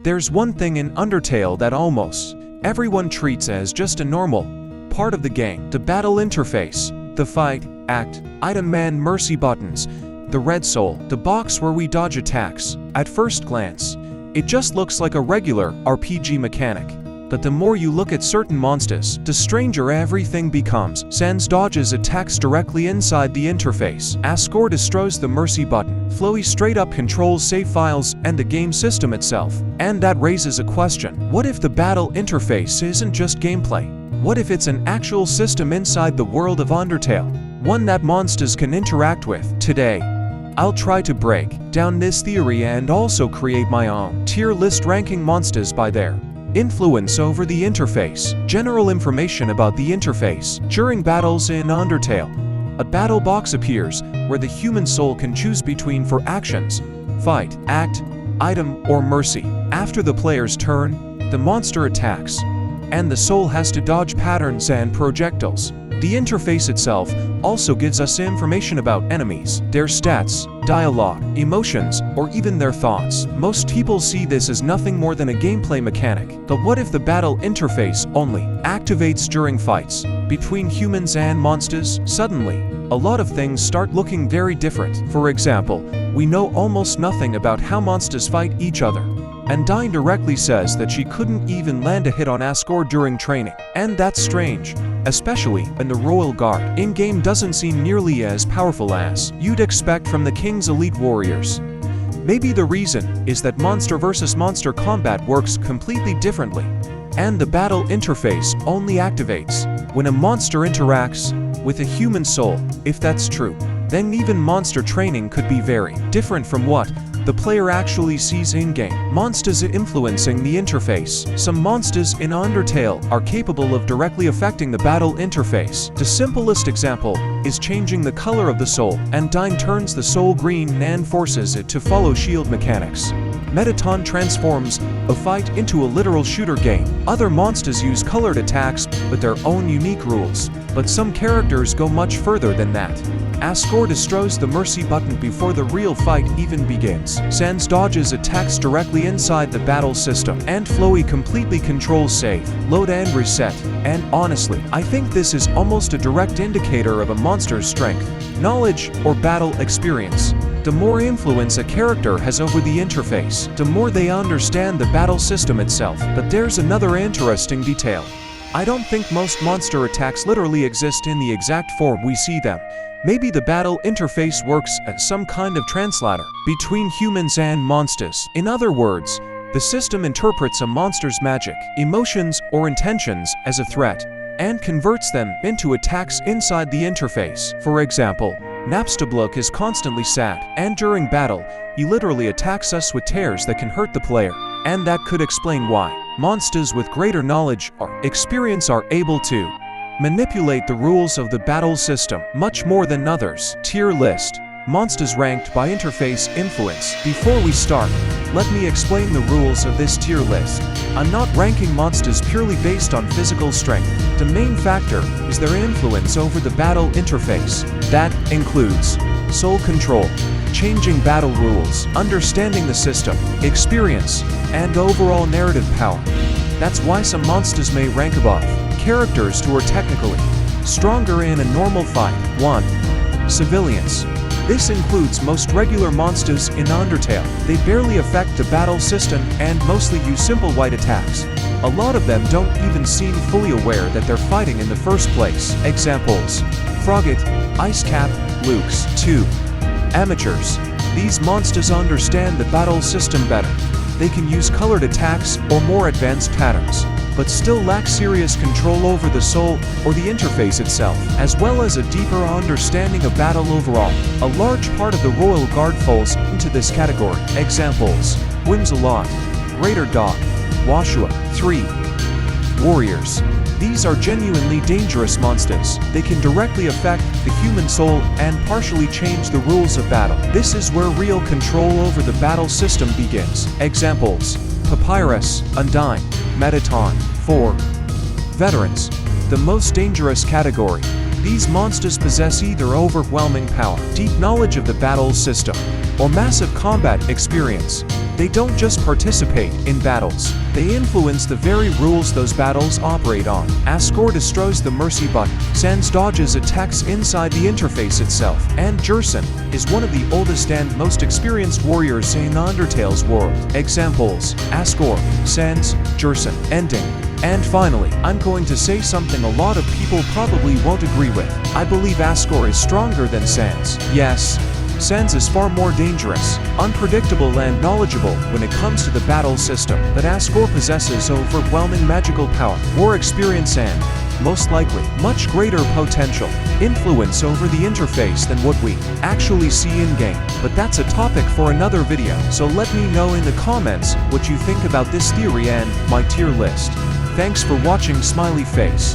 There's one thing in Undertale that almost everyone treats as just a normal part of the game: the battle interface, the fight, act, item and mercy buttons, the red soul, the box where we dodge attacks. At first glance, it just looks like a regular RPG mechanic. But the more you look at certain monsters, the stranger everything becomes. Sans dodges attacks directly inside the interface. Asgore destroys the mercy button. Flowy straight up controls save files and the game system itself. And that raises a question. What if the battle interface isn't just gameplay? What if it's an actual system inside the world of Undertale? One that monsters can interact with. Today, I'll try to break down this theory and also create my own tier list ranking monsters by their influence over the interface. General information about the interface. During battles in Undertale, a battle box appears where the human soul can choose between four actions: fight, act, item, or mercy. After the player's turn, the monster attacks, and the soul has to dodge patterns and projectiles. The interface itself also gives us information about enemies, their stats, dialogue, emotions, or even their thoughts. Most people see this as nothing more than a gameplay mechanic. But what if the battle interface only activates during fights between humans and monsters? Suddenly, a lot of things start looking very different. For example, we know almost nothing about how monsters fight each other. And Dine directly says that she couldn't even land a hit on Asgore during training. And that's strange, especially when the Royal Guard in-game doesn't seem nearly as powerful as you'd expect from the King's elite warriors. Maybe the reason is that monster versus monster combat works completely differently, and the battle interface only activates when a monster interacts with a human soul. If that's true, then even monster training could be very different from what the player actually sees in-game. Monsters influencing the interface. Some monsters in Undertale are capable of directly affecting the battle interface. The simplest example is changing the color of the soul, and Dine turns the soul green and forces it to follow shield mechanics. Metaton transforms a fight into a literal shooter game. Other monsters use colored attacks with their own unique rules, but some characters go much further than that. Asgore destroys the mercy button before the real fight even begins. Sans dodges attacks directly inside the battle system, and Flowy completely controls save, load and reset. And honestly, I think this is almost a direct indicator of a monster's strength, knowledge, or battle experience. The more influence a character has over the interface, the more they understand the battle system itself. But there's another interesting detail. I don't think most monster attacks literally exist in the exact form we see them. Maybe the battle interface works as some kind of translator between humans and monsters. In other words, the system interprets a monster's magic, emotions, or intentions as a threat, and converts them into attacks inside the interface. For example, Napstablook is constantly sad, and during battle, he literally attacks us with tears that can hurt the player. And that could explain why monsters with greater knowledge or experience are able to manipulate the rules of the battle system much more than others. Tier list. Monsters ranked by interface influence. Before we start, let me explain the rules of this tier list. I'm not ranking monsters purely based on physical strength. The main factor is their influence over the battle interface. That includes soul control, changing battle rules, understanding the system, experience, and overall narrative power. That's why some monsters may rank above characters who are technically stronger in a normal fight. 1. Civilians. This includes most regular monsters in Undertale. They barely affect the battle system and mostly use simple white attacks. A lot of them don't even seem fully aware that they're fighting in the first place. Examples: Frogget, Icecap, Lukes. 2. Amateurs. These monsters understand the battle system better. They can use colored attacks or more advanced patterns, but still lack serious control over the soul or the interface itself, as well as a deeper understanding of battle overall. A large part of the Royal Guard falls into this category. Examples: Whimsalot, Greater Dog, Washua. 3. Warriors. These are genuinely dangerous monsters. They can directly affect the human soul and partially change the rules of battle. This is where real control over the battle system begins. Examples: Papyrus, Undyne, Metaton. 4. Veterans. The most dangerous category. These monsters possess either overwhelming power, deep knowledge of the battle system, or massive combat experience. They don't just participate in battles, they influence the very rules those battles operate on. Asgore destroys the mercy button, Sans dodges attacks inside the interface itself, and Jerson is one of the oldest and most experienced warriors in Undertale's world. Examples: Asgore, Sans, Jerson, Ending. And finally, I'm going to say something a lot of people probably won't agree with. I believe Asgore is stronger than Sans. Yes, Sans is far more dangerous, unpredictable and knowledgeable when it comes to the battle system, but Asgore possesses overwhelming magical power, war experience and, most likely, much greater potential influence over the interface than what we actually see in-game. But that's a topic for another video, so let me know in the comments what you think about this theory and my tier list. Thanks for watching, smiley face.